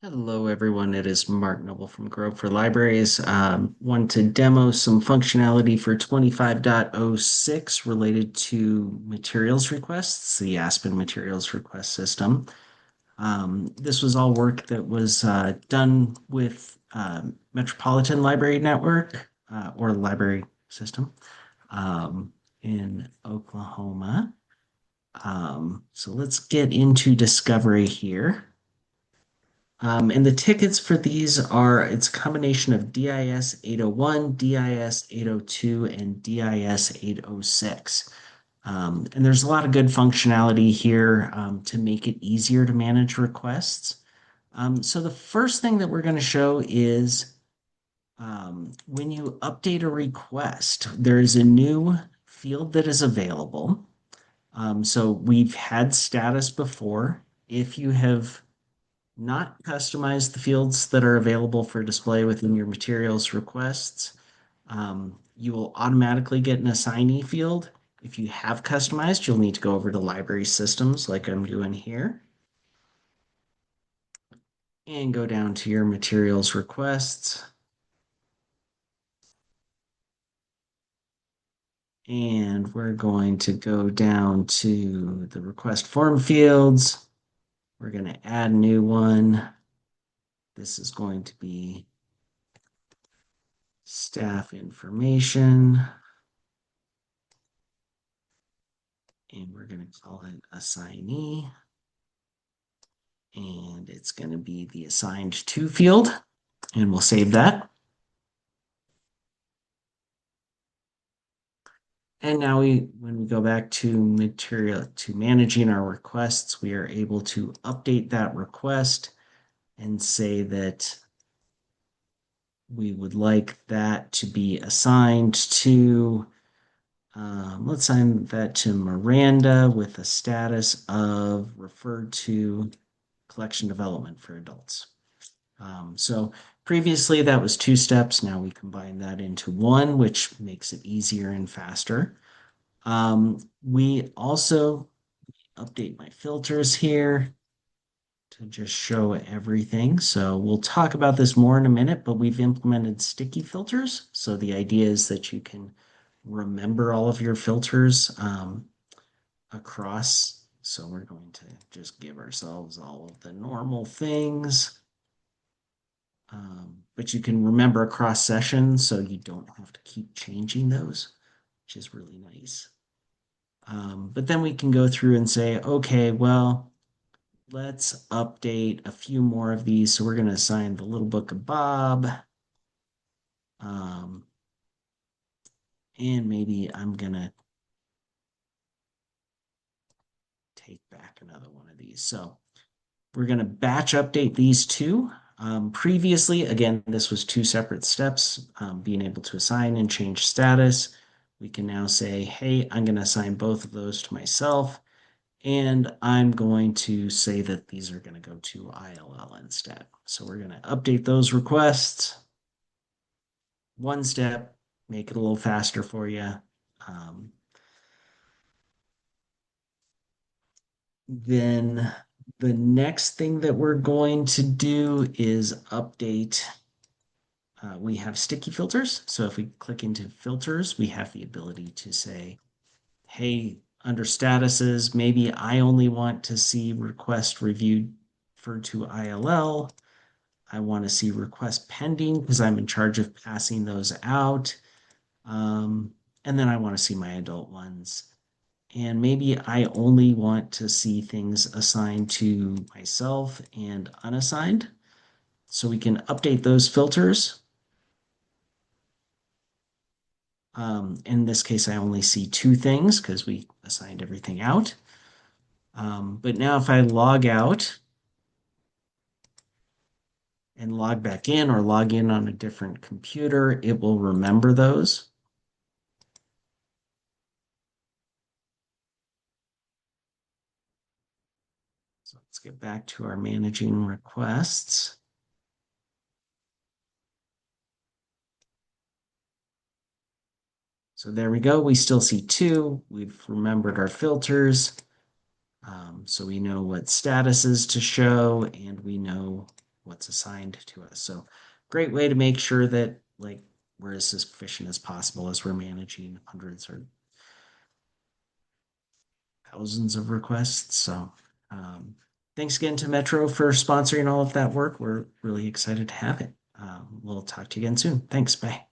Hello, everyone. It is Mark Noble from Grove for Libraries. Want to demo some functionality for 25.06 related to materials requests, the Aspen materials request system. This was all work that was done with Metropolitan Library Network or library system in Oklahoma. So let's get into discovery here. And the tickets for these are, it's a combination of DIS 801, DIS 802, and DIS 806. And there's a lot of good functionality here to make it easier to manage requests. So the first thing that we're going to show is when you update a request, there is a new field that is available. So we've had status before. If you have not customize the fields that are available for display within your materials requests. You will automatically get an assignee field. If you have customized, you'll need to go over to library systems like I'm doing here and go down to your materials requests. And we're going to go down to the request form fields. We're going to add a new one. This is going to be staff information. And we're going to call it assignee. And it's going to be the assigned to field. And we'll save that. And now when we go back to managing our requests, we are able to update that request and say that we would like that to be assigned to, let's assign that to Miranda with a status of referred to collection development for adults. So previously that was two steps. Now we combine that into one, which makes it easier and faster. We also update my filters here to just show everything. So we'll talk about this more in a minute, but we've implemented sticky filters. So the idea is that you can remember all of your filters across. So we're going to just give ourselves all of the normal things. But you can remember across sessions, so you don't have to keep changing those, which is really nice. But then we can go through and say, okay, well, let's update a few more of these. So we're going to assign the Little Book of Bob. And maybe I'm going to take back another one of these. So we're going to batch update these two. Previously, again, this was two separate steps, being able to assign and change status. We can now say, hey, I'm going to assign both of those to myself. And I'm going to say that these are going to go to ILL instead. So we're going to update those requests. One step, make it a little faster for you. Then the next thing that we're going to do is update. We have sticky filters. So if we click into filters, we have the ability to say, hey, under statuses, maybe I only want to see request reviewed for to ILL. I want to see request pending because I'm in charge of passing those out. And then I want to see my adult ones. And maybe I only want to see things assigned to myself and unassigned. So we can update those filters. In this case, I only see two things because we assigned everything out. But now if I log out and log back in or log in on a different computer, it will remember those. So let's get back to our managing requests. So there we go. We still see two. We've remembered our filters. So we know what statuses to show and we know what's assigned to us. So great way to make sure that like we're as efficient as possible as we're managing hundreds or thousands of requests. So thanks again to Metro for sponsoring all of that work. We're really excited to have it. We'll talk to you again soon. Thanks. Bye.